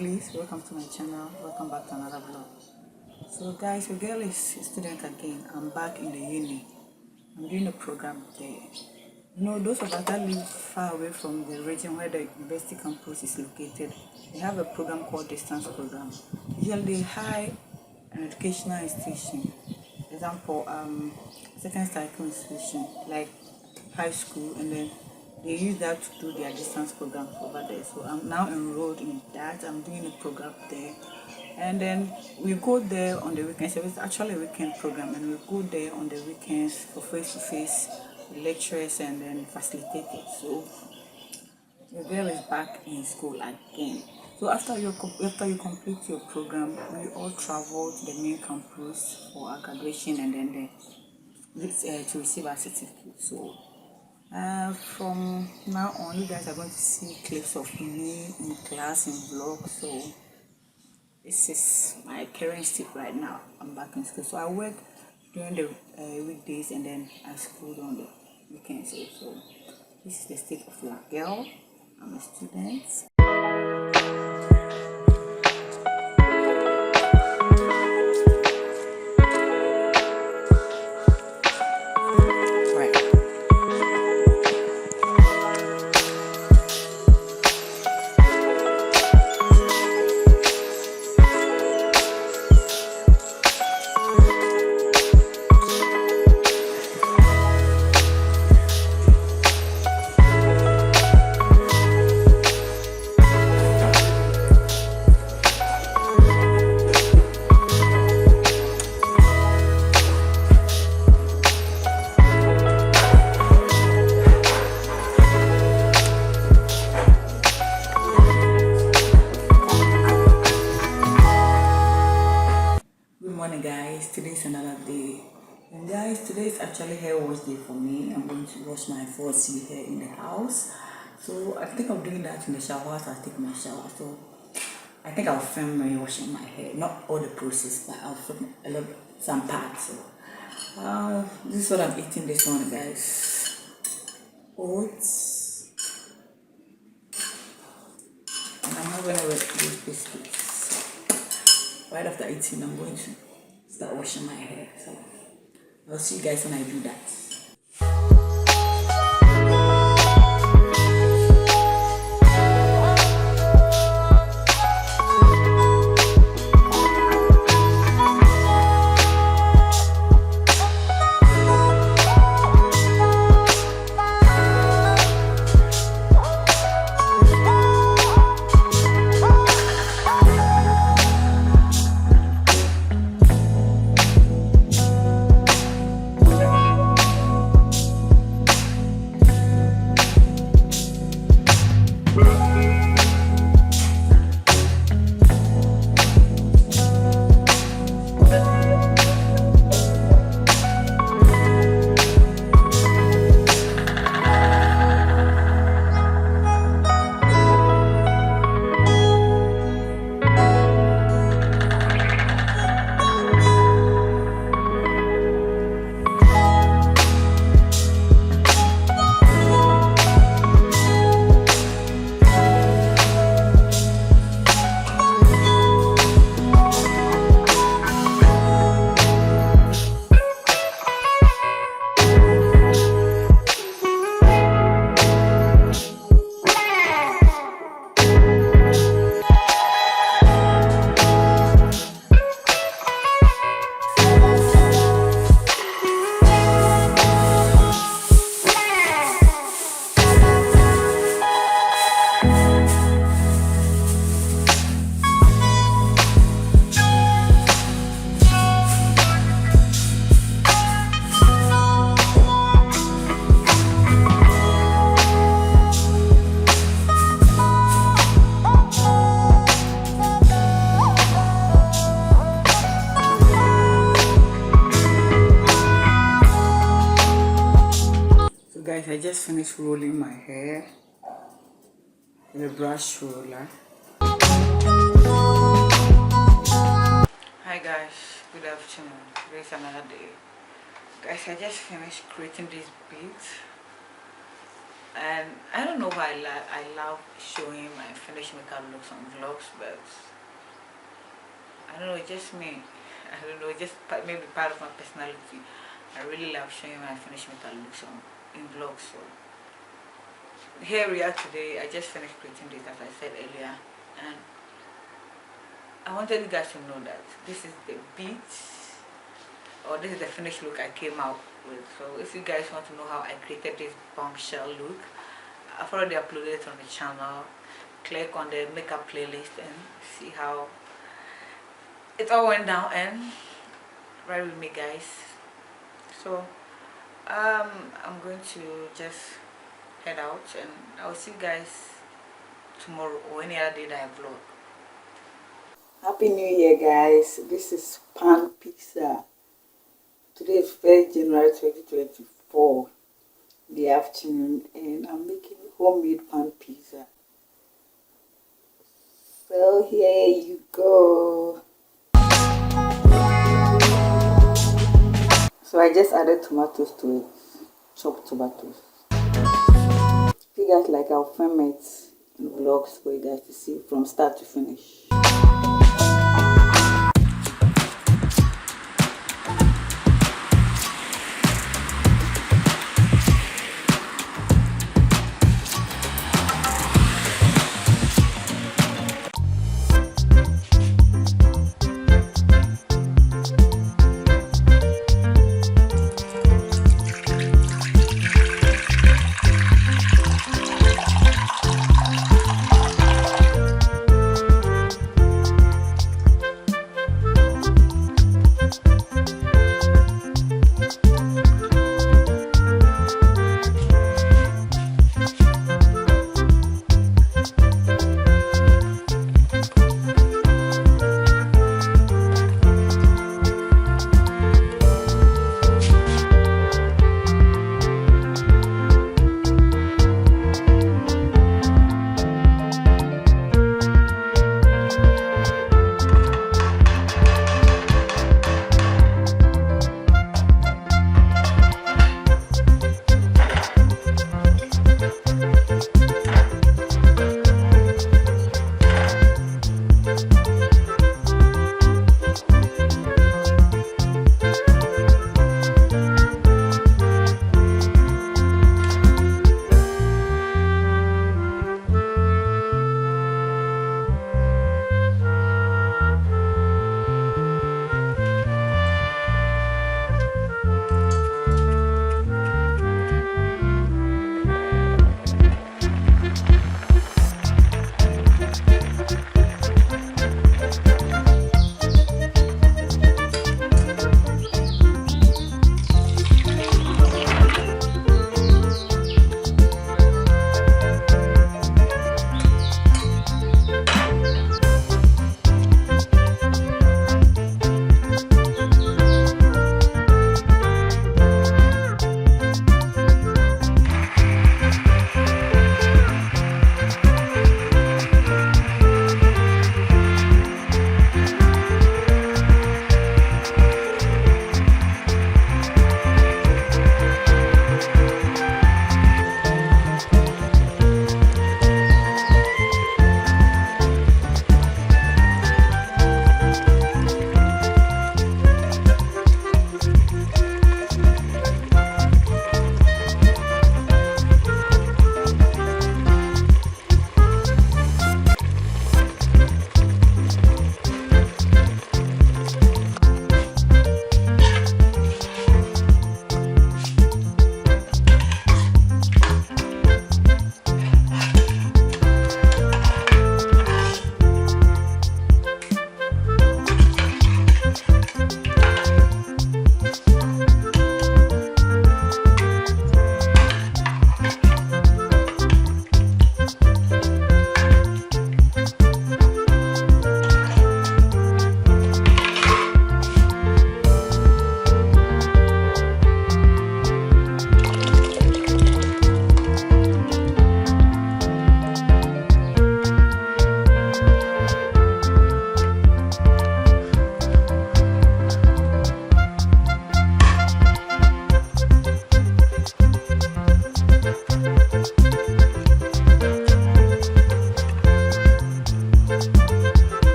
lovelies, welcome to my channel, welcome back to another vlog. So guys, your girl is a student again. I'm back in the uni. I'm doing a program there. Those of us that live far away from the region where the university campus is located, they have a program called distance program. Usually they hire an educational institution, for example, second cycle institution like high school, and then they use that to do their distance program over there. So I'm now enrolled in that. I'm doing a program there, and then we go there on the weekends. So it's actually a weekend program, and we go there on the weekends for face-to-face lectures and then facilitate it. So your girl is back in school again. So after you complete your program, we all travel to the main campus for our graduation and then to receive our certificate. So from now on, you guys are going to see clips of me in class in vlog. So this is my current state right now. I'm back in school, so I work during the weekdays and then I school on the weekends. So this is the state of your girl. I'm a student. Morning guys, today's another day, and guys, today is actually hair wash day for me. I'm going to wash my 4C hair in the house, so I think I'm doing that in the shower after I take my shower. So I think I'll film me washing my hair, not all the process, but I'll film some parts. So this is what I'm eating this morning, guys. Oats, and I'm not gonna eat these biscuits. Right after eating, I'm going to start washing my hair. So I'll see you guys when I do that. Guys, I just finished rolling my hair with a brush roller. Hi guys, good afternoon. Today's another day. Guys, I just finished creating this beads. And I don't know why I love showing my finished makeup looks on vlogs, but I don't know, it's just me. I don't know, just maybe part of my personality. I really love showing my finished makeup looks on in vlogs. So here we are today. I just finished creating this, as I said earlier, and I wanted you guys to know that this is the beat, or this is the finished look I came out with. So if you guys want to know how I created this bombshell look, I've already uploaded it on the channel. Click on the makeup playlist and see how it all went down, and ride with me, guys. So I'm going to just head out, and I'll see you guys tomorrow or any other day that I vlog. Happy New Year, guys. This is pan pizza. Today is 1st January 2024 in the afternoon, and I'm making homemade pan pizza. So here you go. So I just added tomatoes to it, chopped tomatoes. If you guys like, I'll film it in vlogs for you guys to see from start to finish.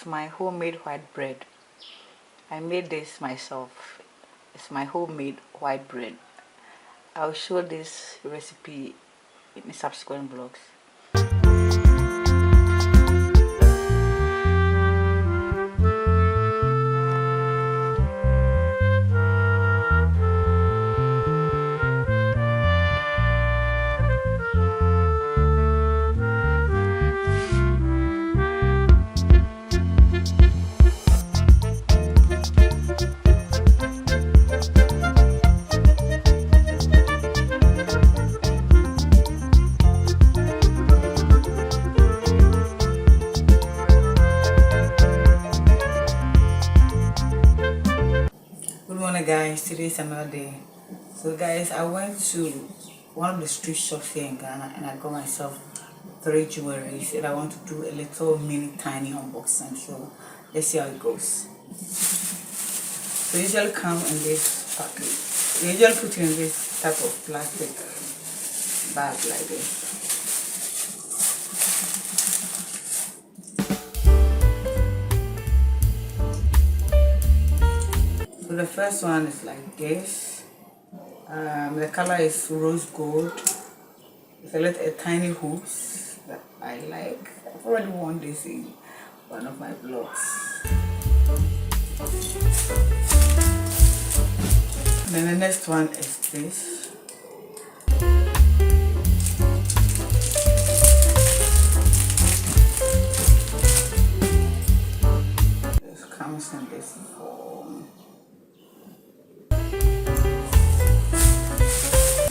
is my homemade white bread. I made this myself. It's my homemade white bread. I'll show this recipe in the subsequent vlogs. Good morning guys, today is another day. So guys, I went to one of the street shops here in Ghana and I got myself 3 jewelries and I want to do a little mini tiny unboxing. So let's see how it goes. So usually come in this package. They usually put you in this type of plastic bag like this. So the first one is like this. The color is rose gold. It's a tiny hoops that I like. I've already worn this in one of my vlogs. And then the next one is this. This comes in this form.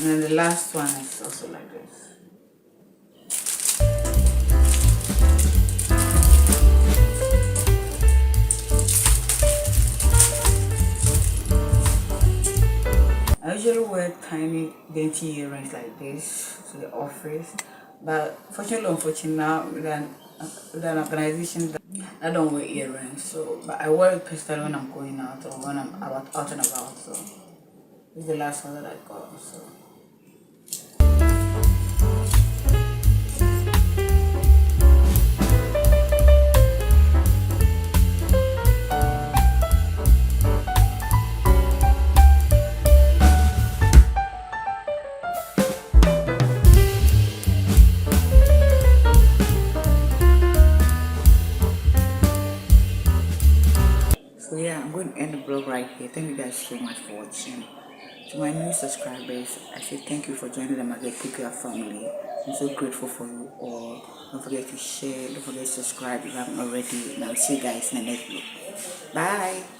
And then the last one is also like this. I usually wear tiny dainty earrings like this to the office, but unfortunately now with an organization that I don't wear earrings, so but I wear it personally when I'm going out or when I'm out and about. So this is the last one that I got. So. So yeah, I'm going to end the vlog right here. Thank you guys so much for watching. To my new subscribers, I say thank you for joining the Margaret Picker family. I'm so grateful for you all. Don't forget to share, don't forget to subscribe if you haven't already. And I'll see you guys in the next vlog. Bye!